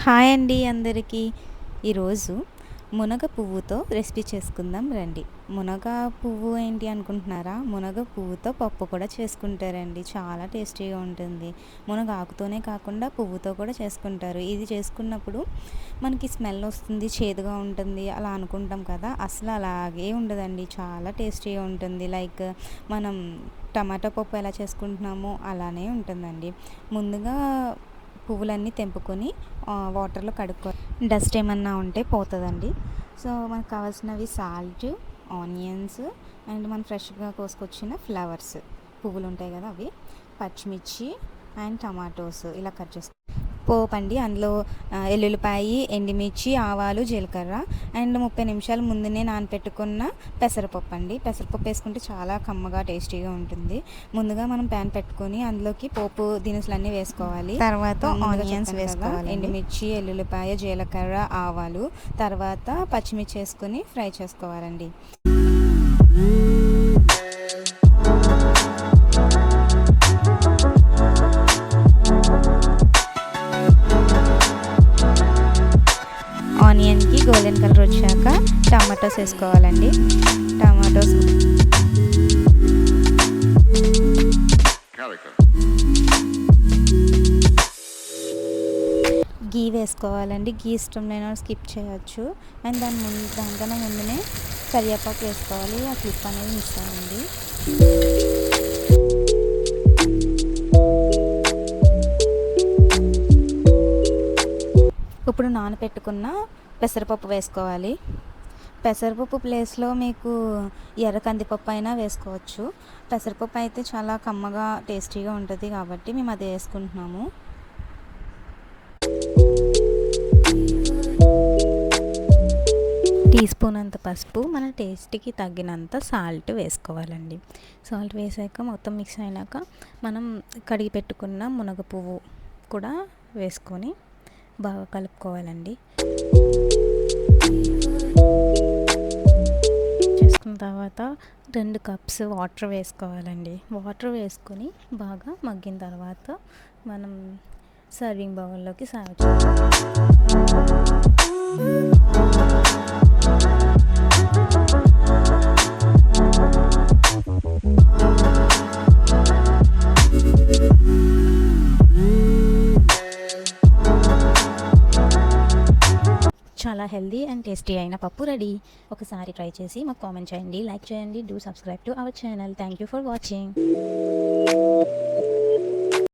Hi అండి అందరికీ. ఈరోజు మునగ పువ్వుతో రెసిపీ చేసుకుందాం రండి. మునగ పువ్వు ఏంటి అనుకుంటున్నారా? మునగ పువ్వుతో పప్పు కూడా చేసుకుంటారండి. చాలా టేస్టీగా ఉంటుంది. మునగ ఆకుతోనే కాకుండా పువ్వుతో కూడా చేసుకుంటారు. ఇది చేసుకున్నప్పుడు మనకి స్మెల్ వస్తుంది, చేదుగా ఉంటుంది అలా అనుకుంటాం కదా. అసలు అలాగే ఉండదండి. చాలా టేస్టీగా ఉంటుంది. లైక్ మనం టమాటా పప్పు ఎలా చేసుకుంటున్నామో అలానే ఉంటుందండి. ముందుగా పువ్వులన్నీ తెంపుకొని వాటర్లో కడుక్కొని డస్ట్ ఏమన్నా ఉంటే పోతుందండి. సో మనకు కావాల్సినవి సాల్ట్, ఆనియన్స్ అండ్ మనం ఫ్రెష్గా కోసుకొచ్చిన ఫ్లవర్స్ పువ్వులు ఉంటాయి కదా అవి, పచ్చిమిర్చి అండ్ టమాటోస్ ఇలా కట్ చేసుకో పోపండి. అందులో ఎల్లుల్లిపాయి, ఎండుమిర్చి, ఆవాలు, జీలకర్ర అండ్ 30 నిమిషాలు ముందునే నానపెట్టుకున్న పెసరపప్పు అండి. పెసరపప్పు వేసుకుంటే చాలా కమ్మగా టేస్టీగా ఉంటుంది. ముందుగా మనం ప్యాన్ పెట్టుకొని అందులోకి పోపు దినుసులన్నీ వేసుకోవాలి. తర్వాత ఆనియన్స్ వేసుకోవాలి, ఎండుమిర్చి, ఎల్లుల్లిపాయ, జీలకర్ర, ఆవాలు, తర్వాత పచ్చిమిర్చి వేసుకొని ఫ్రై చేసుకోవాలండి. ఆనియన్కి గోల్డెన్ కలర్ వచ్చాక టమాటోస్ వేసుకోవాలండి. టమాటోస్ గీ వేసుకోవాలండి. గీ ఇష్టం లేని స్కిప్ చేయొచ్చు. అండ్ దానికన్నా ముందునే కరివేపాకు వేసుకోవాలి. ఆ క్లిప్ అనేది మిస్ అయింది. ఇప్పుడు నానబెట్టుకున్న పెసరపప్పు వేసుకోవాలి. పెసరపప్పు ప్లేస్లో మీకు ఎర్ర కందిపప్పు అయినా వేసుకోవచ్చు. పెసరపప్పు అయితే చాలా కమ్మగా టేస్టీగా ఉంటుంది కాబట్టి మేము అది వేసుకుంటున్నాము. టీ స్పూన్ అంత పసుపు, మన టేస్ట్కి తగ్గినంత సాల్ట్ వేసుకోవాలండి. సాల్ట్ వేసాక మొత్తం మిక్స్ అయినాక మనం కడిగి పెట్టుకున్న మునగ పువ్వు కూడా వేసుకొని బాగా కలుపుకోవాలండి. చేసుకున్న తర్వాత 2 కప్స్ వాటర్ వేసుకోవాలండి. వాటర్ వేసుకొని బాగా మగ్గిన తర్వాత మనం సర్వింగ్ బౌల్లోకి సర్వ్ చేయాలి. చాలా హెల్దీ అండ్ టేస్టీ అయిన పప్పు రెడీ. ఒకసారి ట్రై చేసి మాకు కామెంట్ చేయండి, లైక్ చేయండి, do subscribe to our channel. Thank you for watching.